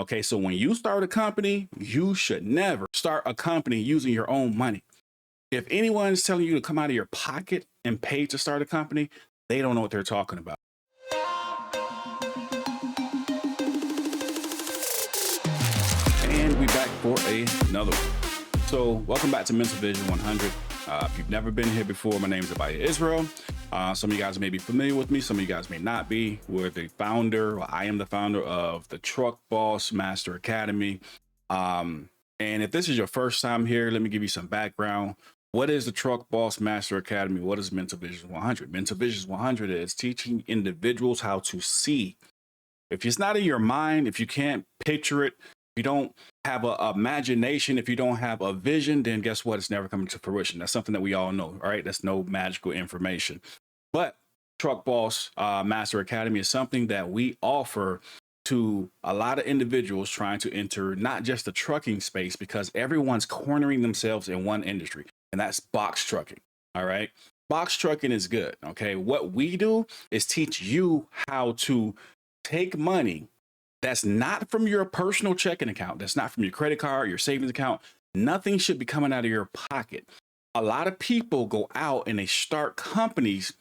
Okay, so when you start a company, you should never start a company using your own money. If anyone's telling you to come out of your pocket and pay to start a company, they don't know what they're talking about. And we back for another one. So welcome back to Mental Vision 100. If you've never been here before, my name is Abaya Israel. Some of you guys may be familiar with me. Some of you guys may not be. We're the founder, or I am the founder of the Truck Boss Master Academy. And if this is your first time here, let me give you some background. What is the Truck Boss Master Academy? What is Mental Vision 100? Mental Vision 100 is teaching individuals how to see. If it's not in your mind, if you can't picture it, if you don't have an imagination, if you don't have a vision, then guess what? It's never coming to fruition. That's something that we all know, all right? That's no magical information. But Truck Boss Master Academy is something that we offer to a lot of individuals trying to enter not just the trucking space, because everyone's cornering themselves in one industry, and that's box trucking, all right? Box trucking is good, okay? What we do is teach you how to take money that's not from your personal checking account, that's not from your credit card, your savings account. Nothing should be coming out of your pocket. A lot of people go out and they start companies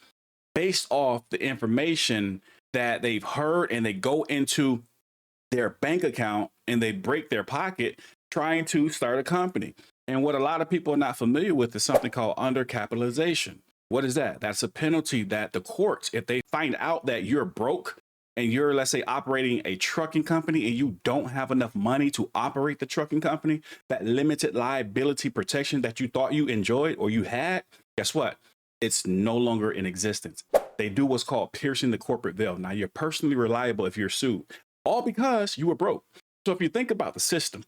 based off the information that they've heard, and they go into their bank account and they break their pocket trying to start a company. And what a lot of people are not familiar with is something called undercapitalization. What is that? That's a penalty that the courts, if they find out that you're broke, and you're, let's say, operating a trucking company and you don't have enough money to operate the trucking company, that limited liability protection that you thought you enjoyed or you had, guess what? It's no longer in existence. They do what's called piercing the corporate veil. Now, you're personally reliable if you're sued, all because you were broke. So if you think about the system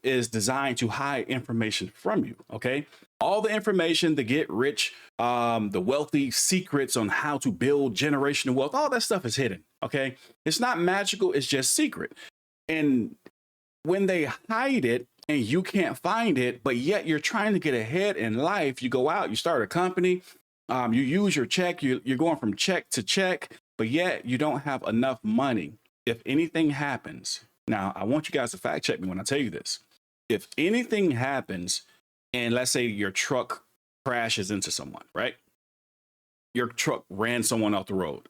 is designed to hide information from you, okay? All the information, the get rich, the wealthy secrets on how to build generational wealth, all that stuff is hidden, okay? It's not magical, it's just secret. And when they hide it and you can't find it, but yet you're trying to get ahead in life, you go out, you start a company, you use your check, you're going from check to check, but yet you don't have enough money. If anything happens, now I want you guys to fact check me when I tell you this. If anything happens, and let's say your truck crashes into someone, right? Your truck ran someone off the road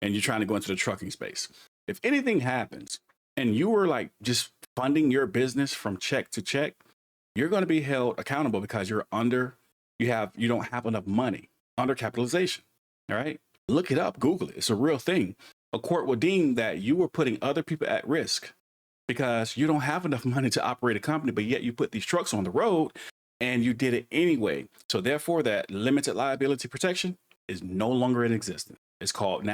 and you're trying to go into the trucking space. If anything happens and you were like just funding your business from check to check, you're going to be held accountable because you don't have enough money. Undercapitalization. All right. Look it up. Google it. It's a real thing. A court will deem that you were putting other people at risk because you don't have enough money to operate a company, but yet you put these trucks on the road and you did it anyway. So therefore, that limited liability protection is no longer in existence. It's called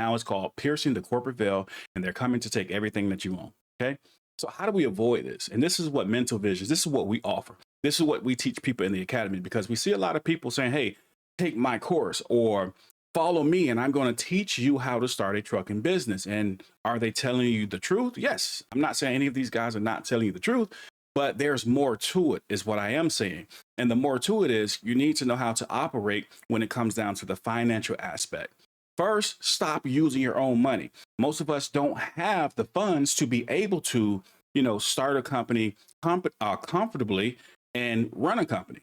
piercing the corporate veil, and they're coming to take everything that you own. Okay. So how do we avoid this? And this is what Mental Vision, this is what we offer. This is what we teach people in the academy, because we see a lot of people saying, hey, take my course or follow me and I'm going to teach you how to start a trucking business. And are they telling you the truth? Yes. I'm not saying any of these guys are not telling you the truth, but there's more to it is what I am saying. And the more to it is you need to know how to operate when it comes down to the financial aspect. First, stop using your own money. Most of us don't have the funds to be able to, start a company comfortably and run a company.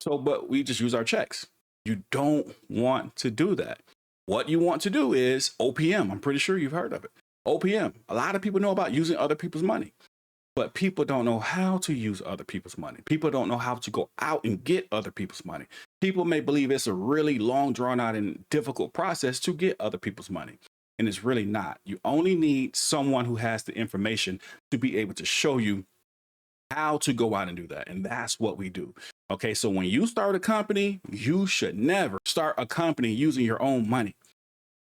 So, but we just use our checks. You don't want to do that. What you want to do is OPM. I'm pretty sure you've heard of it. OPM. A lot of people know about using other people's money, but people don't know how to use other people's money. People don't know how to go out and get other people's money. People may believe it's a really long, drawn out and difficult process to get other people's money. And it's really not. You only need someone who has the information to be able to show you how to go out and do that. And that's what we do. Okay, so when you start a company, you should never start a company using your own money.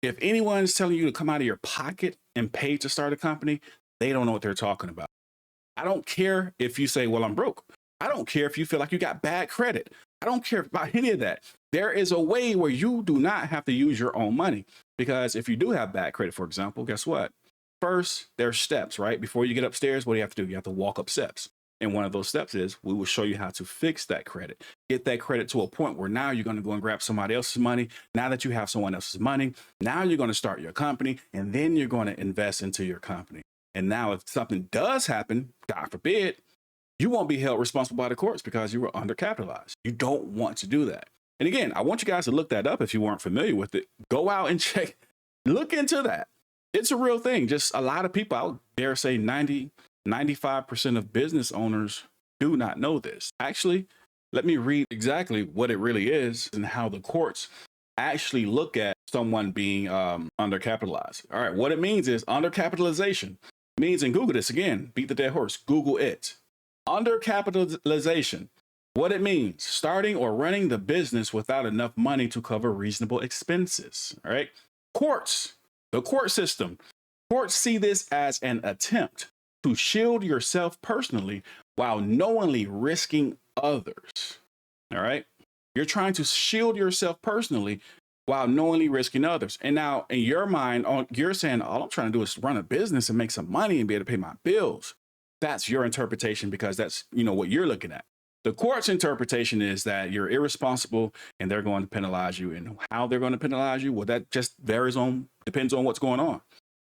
If anyone's telling you to come out of your pocket and pay to start a company, they don't know what they're talking about. I don't care if you say, well, I'm broke. I don't care if you feel like you got bad credit. I don't care about any of that. There is a way where you do not have to use your own money, because if you do have bad credit, for example, guess what? First, there's steps, right? Before you get upstairs, what do you have to do? You have to walk up steps. And one of those steps is we will show you how to fix that credit, get that credit to a point where now you're going to go and grab somebody else's money. Now that you have someone else's money, now you're going to start your company, and then you're going to invest into your company. And now if something does happen, God forbid, you won't be held responsible by the courts because you were undercapitalized. You don't want to do that. And again, I want you guys to look that up if you weren't familiar with it. Go out and check, look into that. It's a real thing. Just a lot of people, I would dare say 95% of business owners do not know this. Actually, let me read exactly what it really is and how the courts actually look at someone being undercapitalized. All right, what it means is undercapitalization means, and Google this again, beat the dead horse, Google it. Undercapitalization, what it means, starting or running the business without enough money to cover reasonable expenses. All right, courts, the court system, courts see this as an attempt to shield yourself personally while knowingly risking others. All right. You're trying to shield yourself personally while knowingly risking others. And now in your mind, you're saying, all I'm trying to do is run a business and make some money and be able to pay my bills. That's your interpretation because that's, what you're looking at. The court's interpretation is that you're irresponsible and they're going to penalize you. And how they're going to penalize you, well, that just depends on what's going on.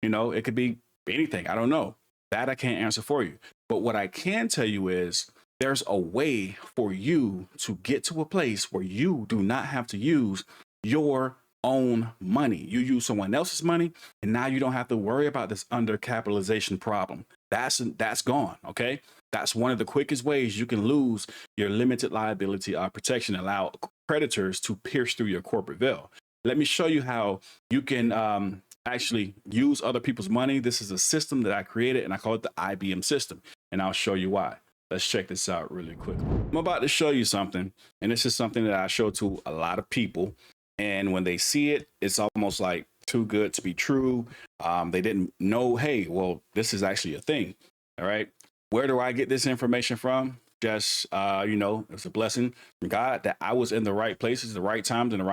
It could be anything. I don't know. That I can't answer for you. But what I can tell you is there's a way for you to get to a place where you do not have to use your own money. You use someone else's money, and now you don't have to worry about this undercapitalization problem. That's gone. Okay. That's one of the quickest ways you can lose your limited liability protection, allow creditors to pierce through your corporate veil. Let me show you how you can actually use other people's money. This is a system that I created and I call it the IBM system. And I'll show you why. Let's check this out really quickly. I'm about to show you something. And this is something that I show to a lot of people. And when they see it, it's almost like too good to be true. They didn't know, hey, well, this is actually a thing. All right. Where do I get this information from? Just, it's a blessing from God that I was in the right places, the right times, and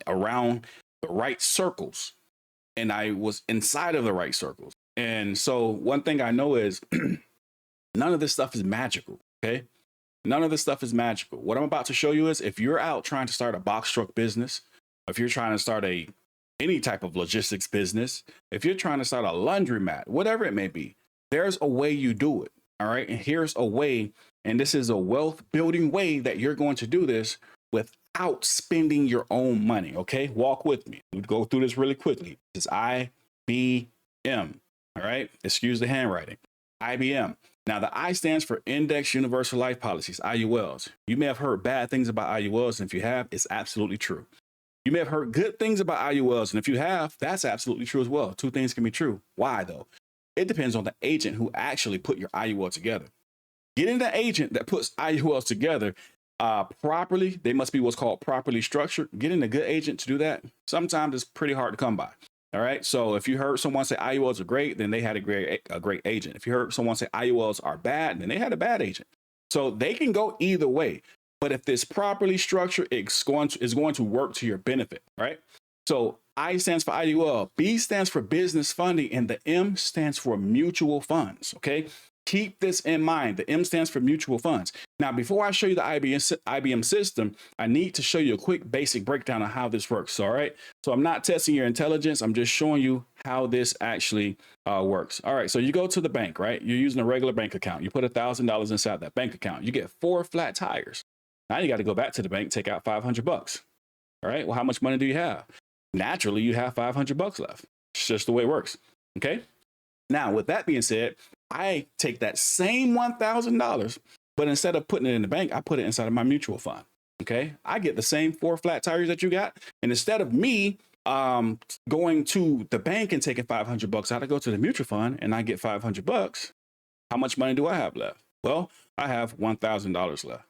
around the right circles. And I was inside of the right circles. And so one thing I know is none of this stuff is magical. Okay. None of this stuff is magical. What I'm about to show you is if you're out trying to start a box truck business, if you're trying to start any type of logistics business, if you're trying to start a laundromat, whatever it may be, there's a way you do it. All right. And here's a way. And this is a wealth building way that you're going to do this without spending your own money. Okay. Walk with me. We'll go through this really quickly. This is IBM. All right. Excuse the handwriting. IBM. Now, the I stands for Index Universal Life Policies, IULs. You may have heard bad things about IULs, and if you have, it's absolutely true. You may have heard good things about IULs, and if you have, that's absolutely true as well. Two things can be true. Why, though? It depends on the agent who actually put your IUL together. Getting the agent that puts IULs together properly, they must be what's called properly structured. Getting a good agent to do that, sometimes it's pretty hard to come by. All right. So if you heard someone say IULs are great, then they had a great agent. If you heard someone say IULs are bad, then they had a bad agent. So they can go either way. But if it's properly structured, it's going to work to your benefit. Right. So I stands for IUL, B stands for business funding, and the M stands for mutual funds. OK, keep this in mind. The M stands for mutual funds. Now, before I show you the IBM system, I need to show you a quick basic breakdown of how this works. All right. So I'm not testing your intelligence. I'm just showing you how this actually works. All right. So you go to the bank, right? You're using a regular bank account. You put $1,000 inside that bank account. You get 4 flat tires. Now you got to go back to the bank, take out $500. All right. Well, how much money do you have? Naturally, you have $500 left. It's just the way it works. Okay. Now, with that being said, I take that same $1,000, but instead of putting it in the bank, I put it inside of my mutual fund. Okay. I get the same 4 flat tires that you got. And instead of me going to the bank and taking $500 out, I go to the mutual fund and I get $500. How much money do I have left? Well, I have $1,000 left.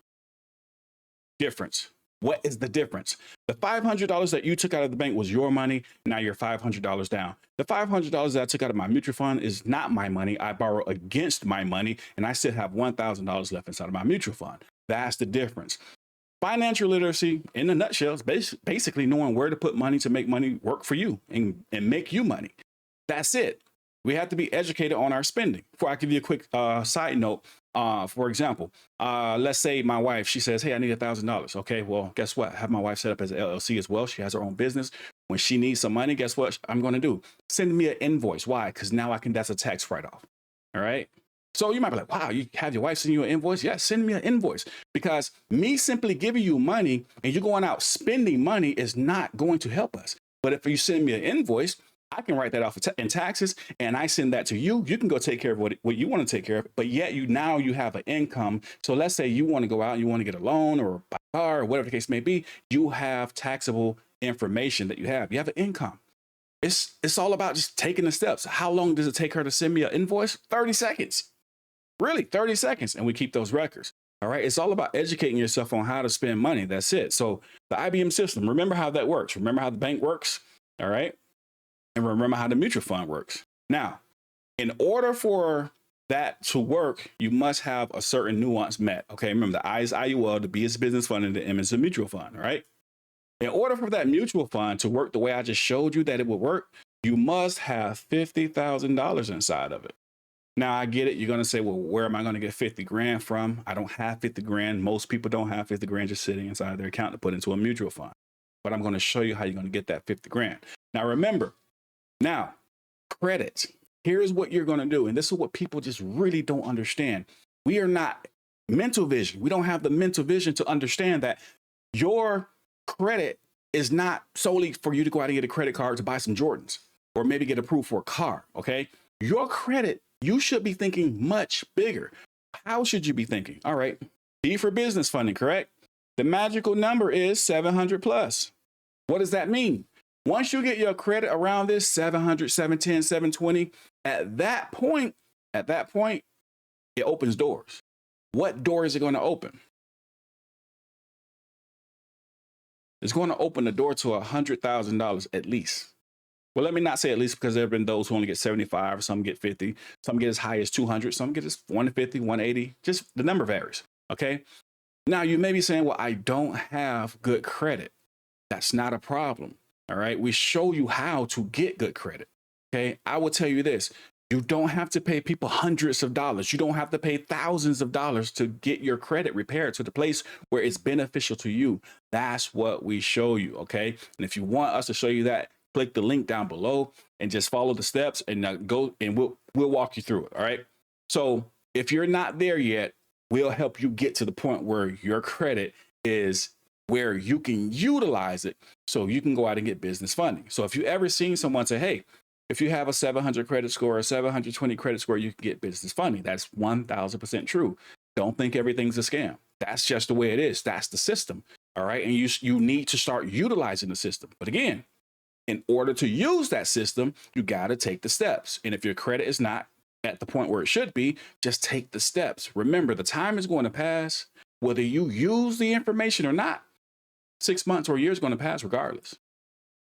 Difference. What is the difference? The $500 that you took out of the bank was your money. Now you're $500 down. The $500 that I took out of my mutual fund is not my money. I borrow against my money, and I still have $1,000 left inside of my mutual fund. That's the difference. Financial literacy, in a nutshell, is basically knowing where to put money to make money work for you and make you money. That's it. We have to be educated on our spending. Before I give you a quick side note, for example, let's say my wife, she says, hey, I need $1,000. Okay, well, guess what? I have my wife set up as an LLC as well. She has her own business. When she needs some money, guess what I'm going to do? Send me an invoice. Why? Because now that's a tax write-off. All right. So you might be like, wow, you have your wife send you an invoice? Yeah, send me an invoice. Because me simply giving you money and you going out spending money is not going to help us. But if you send me an invoice, I can write that off in taxes and I send that to you. You can go take care of what you want to take care of. But yet you have an income. So let's say you want to go out and you want to get a loan or buy a car or whatever the case may be. You have taxable information that you have. You have an income. It's all about just taking the steps. How long does it take her to send me an invoice? 30 seconds. Really, 30 seconds. And we keep those records. All right. It's all about educating yourself on how to spend money. That's it. So the IBM system, remember how that works. Remember how the bank works. All right. And remember how the mutual fund works. Now, in order for that to work, you must have a certain nuance met. Okay. Remember, the I is IUL, the B is business fund, and the M is a mutual fund. All right. In order for that mutual fund to work the way I just showed you that it would work, you must have $50,000 inside of it. Now, I get it. You're going to say, well, where am I going to get 50 grand from? I don't have 50 grand. Most people don't have 50 grand just sitting inside their account to put into a mutual fund. But I'm going to show you how you're going to get that 50 grand. Now, remember, credit. Here's what you're going to do. And this is what people just really don't understand. We are not mental vision. We don't have the mental vision to understand that your credit is not solely for you to go out and get a credit card to buy some Jordans or maybe get approved for a car. Okay. Your credit, you should be thinking much bigger. How should you be thinking? All right. B for business funding, correct? The magical number is 700 plus. What does that mean? Once you get your credit around this 700, 710, 720, at that point, it opens doors. What door is it going to open? It's going to open the door to $100,000 at least. Well, let me not say at least, because there have been those who only get 75, some get 50, some get as high as 200, some get as 150, 180, just the number varies. Okay. Now you may be saying, well, I don't have good credit. That's not a problem. All right. We show you how to get good credit. Okay. I will tell you this. You don't have to pay people hundreds of dollars. You don't have to pay thousands of dollars to get your credit repaired to the place where it's beneficial to you. That's what we show you. Okay. And if you want us to show you that, click the link down below and just follow the steps and go and we'll walk you through it. All right. So if you're not there yet, we'll help you get to the point where your credit is where you can utilize it so you can go out and get business funding. So if you ever seen someone say, hey, if you have a 700 credit score or 720 credit score, you can get business funding. That's 1000% true. Don't think everything's a scam. That's just the way it is. That's the system. All right. And you need to start utilizing the system. But again, in order to use that system, you got to take the steps. And if your credit is not at the point where it should be, just take the steps. Remember, the time is going to pass, whether you use the information or not. 6 months or a year is going to pass regardless.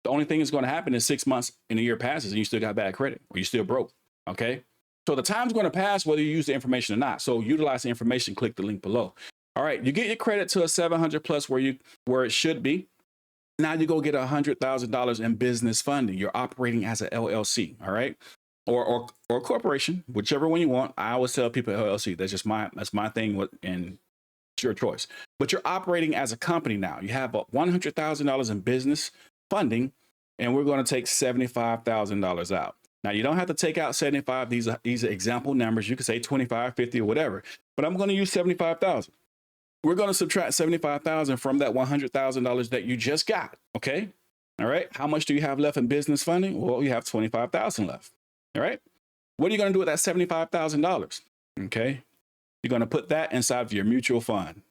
The only thing that's going to happen is 6 months and a year passes and you still got bad credit or you still broke. Okay. So the time's going to pass whether you use the information or not. So utilize the information, click the link below. All right. You get your credit to a 700 plus where it should be. Now you go get $100,000 in business funding. You're operating as an LLC. All right. Or a corporation, whichever one you want. I always tell people LLC. That's my thing. And it's your choice. But you're operating as a company now. You have $100,000 in business funding, and we're going to take $75,000 out. Now, you don't have to take out 75. These are example numbers. You can say 25, 50, or whatever, but I'm going to use 75,000. We're going to subtract 75,000 from that $100,000 that you just got. Okay. All right. How much do you have left in business funding? Well, you have 25,000 left. All right. What are you going to do with that $75,000? Okay. You're going to put that inside of your mutual fund.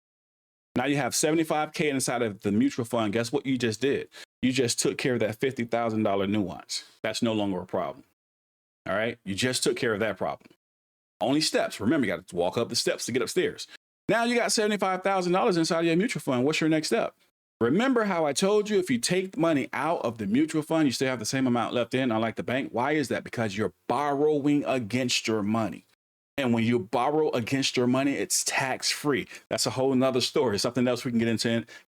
Now you have 75K inside of the mutual fund. Guess what you just did? You just took care of that $50,000 nuance. That's no longer a problem. All right. You just took care of that problem. Only steps. Remember, you got to walk up the steps to get upstairs. Now you got $75,000 inside of your mutual fund. What's your next step? Remember how I told you if you take money out of the mutual fund, you still have the same amount left in, unlike the bank. Why is that? Because you're borrowing against your money. And when you borrow against your money, it's tax free. That's a whole nother story. Something else we can get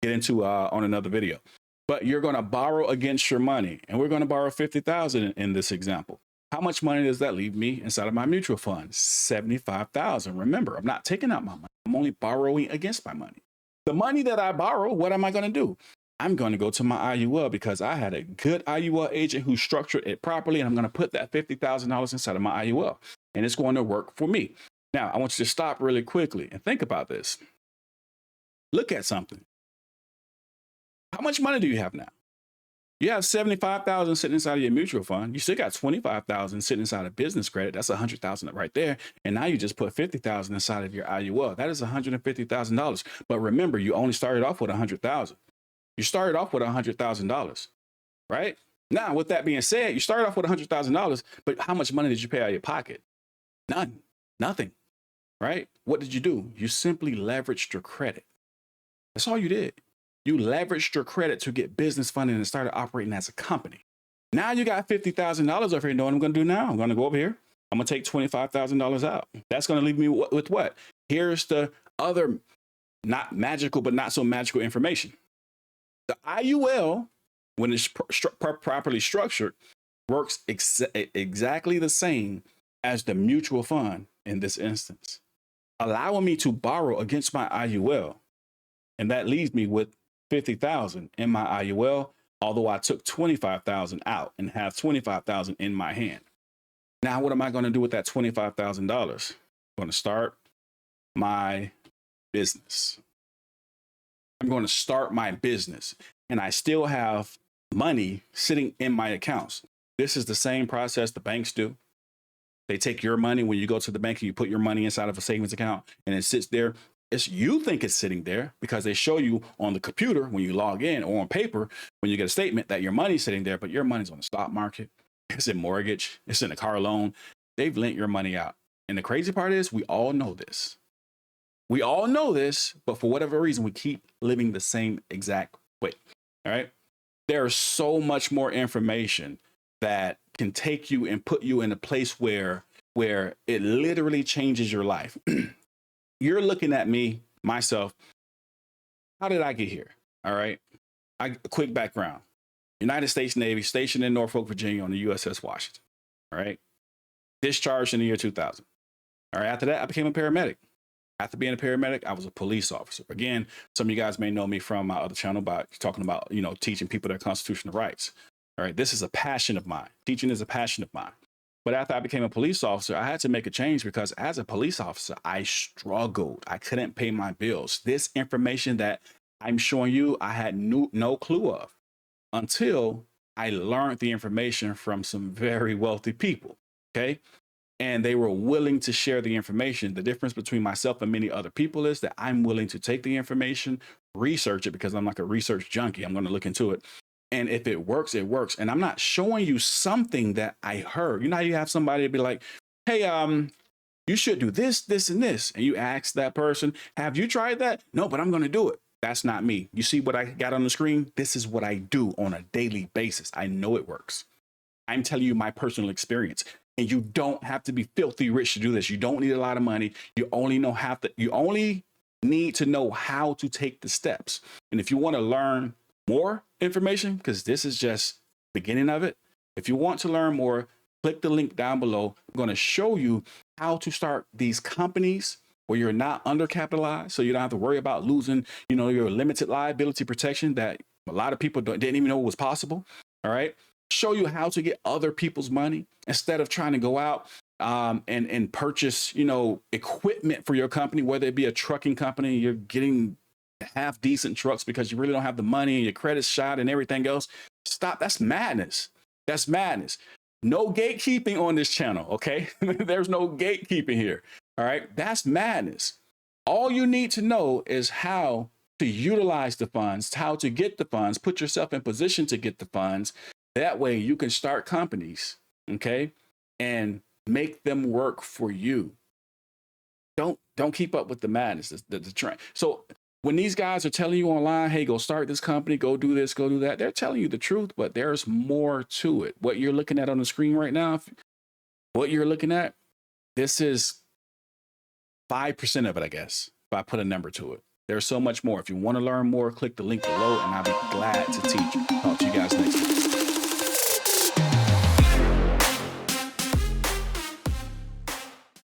into on another video. But you're going to borrow against your money, and we're going to borrow 50,000 in this example. How much money does that leave me inside of my mutual fund? 75,000. Remember, I'm not taking out my money. I'm only borrowing against my money. The money that I borrow, what am I going to do? I'm going to go to my IUL because I had a good IUL agent who structured it properly, and I'm going to put that $50,000 inside of my IUL, and it's going to work for me. Now, I want you to stop really quickly and think about this. Look at something. How much money do you have now? You have 75,000 sitting inside of your mutual fund. You still got 25,000 sitting inside of business credit. That's 100,000 right there. And now you just put 50,000 inside of your IUL. That is $150,000. But remember, you only started off with 100,000. You started off with $100,000, right? Now, with that being said, you started off with $100,000, but how much money did you pay out of your pocket? None, nothing, right? What did you do? You simply leveraged your credit. That's all you did. You leveraged your credit to get business funding and started operating as a company. Now you got $50,000 over here. You know what I'm going to do now? I'm going to go over here. I'm going to take $25,000 out. That's going to leave me with what? Here's the other not magical, but not so magical information. The IUL, when it's properly structured, works exactly the same as the mutual fund in this instance, allowing me to borrow against my IUL. And that leaves me with 50,000 in my IUL, although I took 25,000 out and have 25,000 in my hand. Now, what am I going to do with that $25,000? I'm going to start my business. I'm going to start my business, and I still have money sitting in my accounts. This is the same process the banks do. They take your money when you go to the bank and you put your money inside of a savings account, and it sits there. You think it's sitting there because they show you on the computer when you log in, or on paper when you get a statement, that your money's sitting there, but your money's on the stock market. It's in mortgage. It's in a car loan. They've lent your money out. And the crazy part is, we all know this. We all know this, but for whatever reason, we keep living the same exact way. All right. There's so much more information that can take you and put you in a place where it literally changes your life. You're looking at me, myself. How did I get here? All right. A quick background. United States Navy, stationed in Norfolk, Virginia on the USS Washington. All right. Discharged in the year 2000. All right. After that, I became a paramedic. After being a paramedic, I was a police officer. Again, some of you guys may know me from my other channel about talking about, teaching people their constitutional rights. All right. This is a passion of mine. Teaching is a passion of mine. But after I became a police officer, I had to make a change because as a police officer, I struggled. I couldn't pay my bills. This information that I'm showing you, I had no clue of until I learned the information from some very wealthy people. Okay. And they were willing to share the information. The difference between myself and many other people is that I'm willing to take the information, research it, because I'm like a research junkie. I'm going to look into it. And if it works, it works. And I'm not showing you something that I heard. You know how you have somebody be like, hey, you should do this, this, and this. And you ask that person, have you tried that? No, but I'm going to do it. That's not me. You see what I got on the screen? This is what I do on a daily basis. I know it works. I'm telling you my personal experience. And you don't have to be filthy rich to do this. You don't need a lot of money. You only need to know how to take the steps. And if you want to learn more information, because this is just the beginning of it, if you want to learn more, click the link down below. I'm going to show you how to start these companies where you're not undercapitalized, so you don't have to worry about losing, your limited liability protection that a lot of people didn't even know was possible. All right. Show you how to get other people's money instead of trying to go out and purchase, equipment for your company, whether it be a trucking company, you're getting half decent trucks because you really don't have the money and your credit's shot and everything else. Stop. That's madness. That's madness. No gatekeeping on this channel. Okay. There's no gatekeeping here. All right. That's madness. All you need to know is how to utilize the funds, how to get the funds, put yourself in position to get the funds. That way you can start companies, okay, and make them work for you. Don't keep up with the madness, the trend. So when these guys are telling you online, hey, go start this company, go do this, go do that, they're telling you the truth, but there's more to it. What you're looking at on the screen right now, this is 5% of it, I guess, if I put a number to it. There's so much more. If you want to learn more, click the link below, and I'll be glad to teach. Talk to you guys next time.